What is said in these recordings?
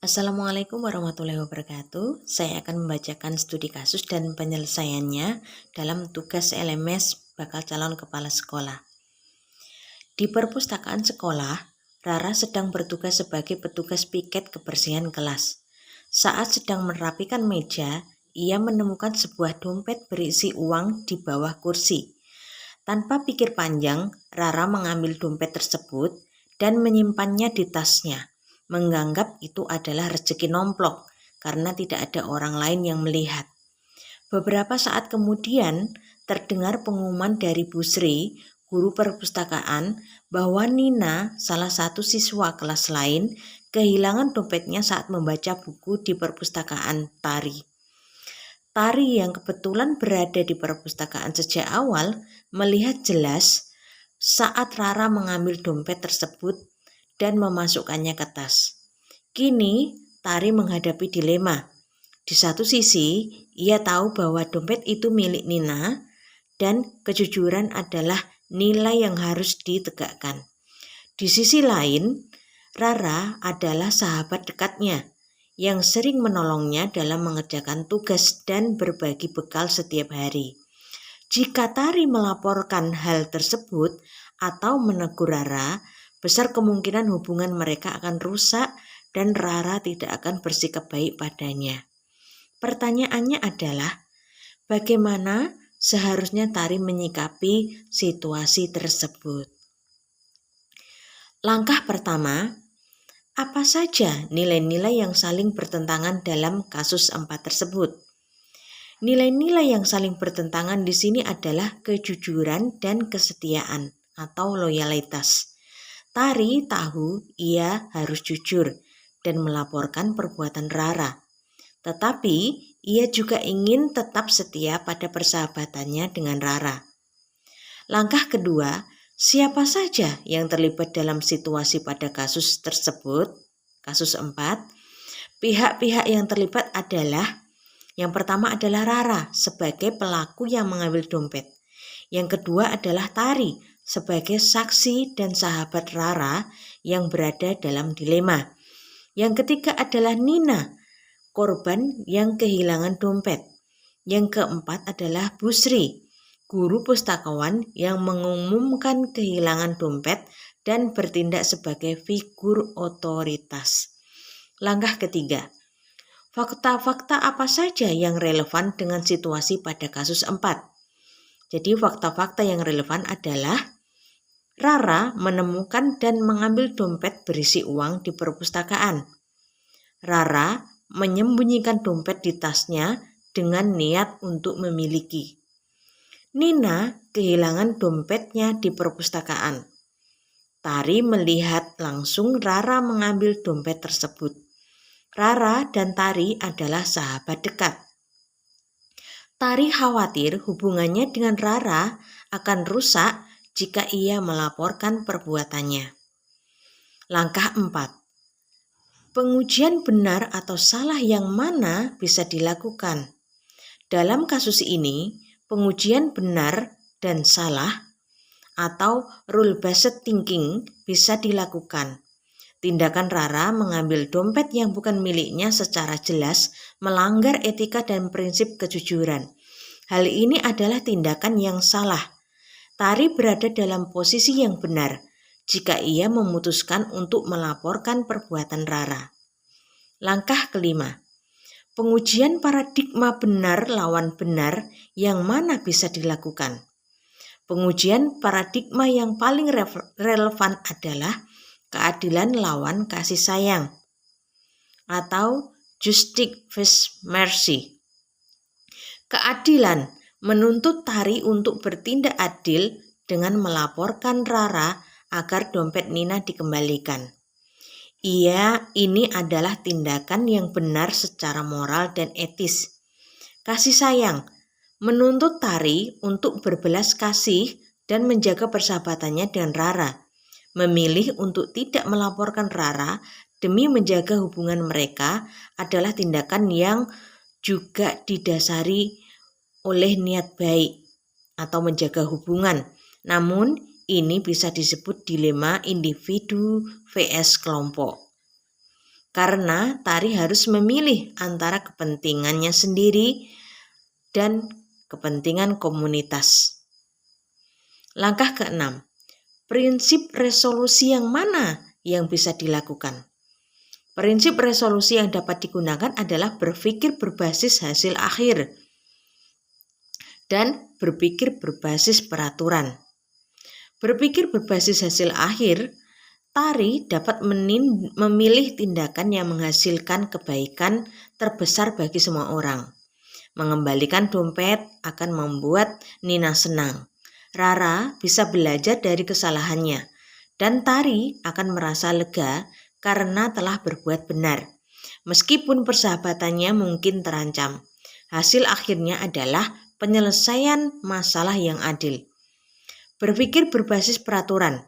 Assalamualaikum warahmatullahi wabarakatuh. Saya akan membacakan studi kasus dan penyelesaiannya dalam tugas LMS bakal calon kepala sekolah. Di perpustakaan sekolah, Rara sedang bertugas sebagai petugas piket kebersihan kelas. Saat sedang merapikan meja, ia menemukan sebuah dompet berisi uang di bawah kursi. Tanpa pikir panjang, Rara mengambil dompet tersebut dan menyimpannya di tasnya, menganggap itu adalah rezeki nomplok karena tidak ada orang lain yang melihat. Beberapa saat kemudian, terdengar pengumuman dari Bu Sri, guru perpustakaan, bahwa Nina, salah satu siswa kelas lain, kehilangan dompetnya saat membaca buku di perpustakaan Tari. Tari yang kebetulan berada di perpustakaan sejak awal melihat jelas saat Rara mengambil dompet tersebut dan memasukkannya ke tas. Kini Tari menghadapi dilema. Di satu sisi, ia tahu bahwa dompet itu milik Nina dan kejujuran adalah nilai yang harus ditegakkan. Di sisi lain, Rara adalah sahabat dekatnya yang sering menolongnya dalam mengerjakan tugas dan berbagi bekal setiap hari. Jika Tari melaporkan hal tersebut atau menegur Rara, besar kemungkinan hubungan mereka akan rusak dan Rara tidak akan bersikap baik padanya. Pertanyaannya adalah, bagaimana seharusnya Tari menyikapi situasi tersebut? Langkah pertama, apa saja nilai-nilai yang saling bertentangan dalam kasus 4 tersebut? Nilai-nilai yang saling bertentangan di sini adalah kejujuran dan kesetiaan atau loyalitas. Tari tahu ia harus jujur dan melaporkan perbuatan Rara. Tetapi ia juga ingin tetap setia pada persahabatannya dengan Rara. Langkah kedua, siapa saja yang terlibat dalam situasi pada kasus tersebut? Kasus 4. Pihak-pihak yang terlibat adalah, yang pertama adalah Rara sebagai pelaku yang mengambil dompet. Yang kedua adalah Tari sebagai saksi dan sahabat Rara yang berada dalam dilema. Yang ketiga adalah Nina, korban yang kehilangan dompet. Yang keempat adalah Bu Sri, guru pustakawan yang mengumumkan kehilangan dompet dan bertindak sebagai figur otoritas. Langkah ketiga, fakta-fakta apa saja yang relevan dengan situasi pada kasus 4? Jadi fakta-fakta yang relevan adalah Rara menemukan dan mengambil dompet berisi uang di perpustakaan. Rara menyembunyikan dompet di tasnya dengan niat untuk memiliki. Nina kehilangan dompetnya di perpustakaan. Tari melihat langsung Rara mengambil dompet tersebut. Rara dan Tari adalah sahabat dekat. Tari khawatir hubungannya dengan Rara akan rusak jika ia melaporkan perbuatannya. Langkah 4. Pengujian benar atau salah yang mana bisa dilakukan? Dalam kasus ini, pengujian benar dan salah atau rule-based thinking bisa dilakukan. Tindakan Rara mengambil dompet yang bukan miliknya secara jelas melanggar etika dan prinsip kejujuran. Hal ini adalah tindakan yang salah. Tari berada dalam posisi yang benar. jika ia memutuskan untuk melaporkan perbuatan Rara. Langkah kelima, pengujian paradigma benar lawan benar yang mana bisa dilakukan. Pengujian paradigma yang paling relevan adalah keadilan lawan kasih sayang atau justice versus mercy. Keadilan menuntut Tari untuk bertindak adil dengan melaporkan Rara agar dompet Nina dikembalikan. Ini adalah tindakan yang benar secara moral dan etis. Kasih sayang menuntut Tari untuk berbelas kasih dan menjaga persahabatannya dengan Rara. Memilih untuk tidak melaporkan Rara demi menjaga hubungan mereka adalah tindakan yang juga didasari oleh niat baik atau menjaga hubungan. Namun, ini bisa disebut dilema individu vs kelompok. Karena Tari harus memilih antara kepentingannya sendiri dan kepentingan komunitas. Langkah keenam, prinsip resolusi yang mana yang bisa dilakukan? Prinsip resolusi yang dapat digunakan adalah berpikir berbasis hasil akhir dan berpikir berbasis peraturan. Berpikir berbasis hasil akhir, Tari dapat memilih tindakan yang menghasilkan kebaikan terbesar bagi semua orang. Mengembalikan dompet akan membuat Nina senang. Rara bisa belajar dari kesalahannya, dan Tari akan merasa lega karena telah berbuat benar. Meskipun persahabatannya mungkin terancam, hasil akhirnya adalah penyelesaian masalah yang adil. Berpikir berbasis peraturan.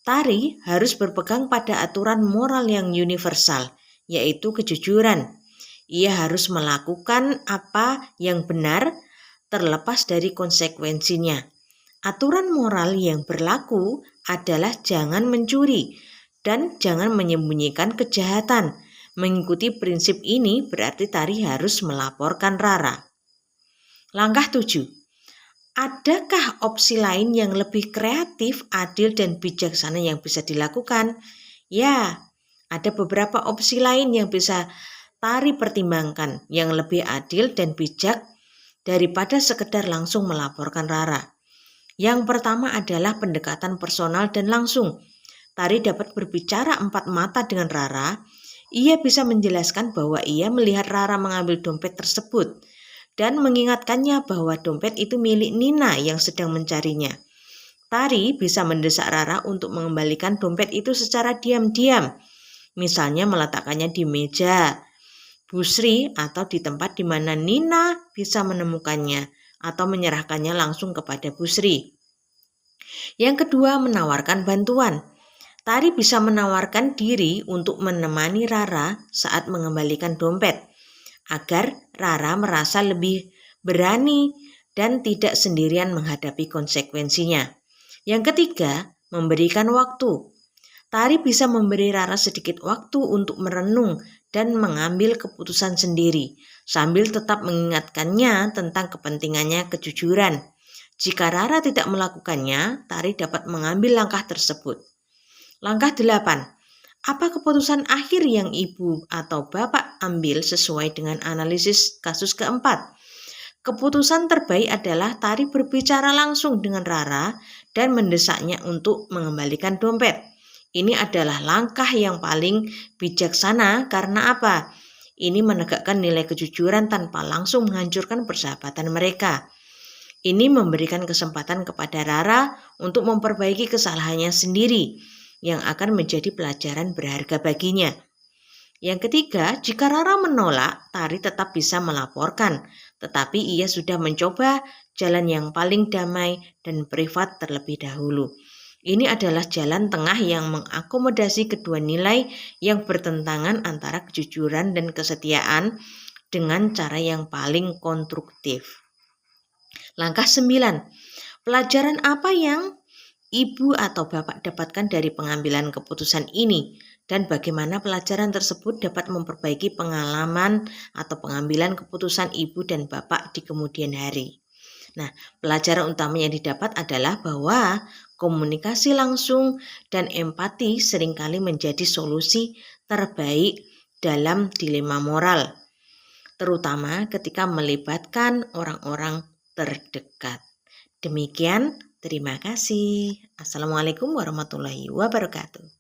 Tari harus berpegang pada aturan moral yang universal, yaitu kejujuran. Ia harus melakukan apa yang benar terlepas dari konsekuensinya. Aturan moral yang berlaku adalah jangan mencuri dan jangan menyembunyikan kejahatan. Mengikuti prinsip ini berarti Tari harus melaporkan Rara. Langkah 7. Adakah opsi lain yang lebih kreatif, adil, dan bijaksana yang bisa dilakukan? Ya, ada beberapa opsi lain yang bisa Tari pertimbangkan yang lebih adil dan bijak daripada sekedar langsung melaporkan Rara. Yang pertama adalah pendekatan personal dan langsung. Tari dapat berbicara empat mata dengan Rara. Ia bisa menjelaskan bahwa ia melihat Rara mengambil dompet tersebut dan mengingatkannya bahwa dompet itu milik Nina yang sedang mencarinya. Tari bisa mendesak Rara untuk mengembalikan dompet itu secara diam-diam, misalnya meletakkannya di meja Busri atau di tempat di mana Nina bisa menemukannya atau menyerahkannya langsung kepada Busri. Yang kedua, menawarkan bantuan. Tari bisa menawarkan diri untuk menemani Rara saat mengembalikan dompet, agar Rara merasa lebih berani dan tidak sendirian menghadapi konsekuensinya. Yang ketiga, memberikan waktu. Tari bisa memberi Rara sedikit waktu untuk merenung dan mengambil keputusan sendiri, sambil tetap mengingatkannya tentang kepentingannya kejujuran. Jika Rara tidak melakukannya, Tari dapat mengambil langkah tersebut. Langkah 8. Apa keputusan akhir yang ibu atau bapak ambil sesuai dengan analisis kasus keempat? Keputusan terbaik adalah Tari berbicara langsung dengan Rara dan mendesaknya untuk mengembalikan dompet. Ini adalah langkah yang paling bijaksana karena apa? Ini menegakkan nilai kejujuran tanpa langsung menghancurkan persahabatan mereka. Ini memberikan kesempatan kepada Rara untuk memperbaiki kesalahannya sendiri, yang akan menjadi pelajaran berharga baginya. Yang ketiga, jika Rara menolak, Tari tetap bisa melaporkan, tetapi ia sudah mencoba jalan yang paling damai dan privat terlebih dahulu. Ini adalah jalan tengah yang mengakomodasi kedua nilai yang bertentangan antara kejujuran dan kesetiaan dengan cara yang paling konstruktif. Langkah 9. Pelajaran apa yang ibu atau bapak dapatkan dari pengambilan keputusan ini dan bagaimana pelajaran tersebut dapat memperbaiki pengalaman atau pengambilan keputusan ibu dan bapak di kemudian hari. Nah, pelajaran utama yang didapat adalah bahwa komunikasi langsung, dan empati seringkali menjadi solusi terbaik dalam dilema moral, terutama ketika melibatkan orang-orang terdekat. Demikian, terima kasih. Assalamualaikum warahmatullahi wabarakatuh.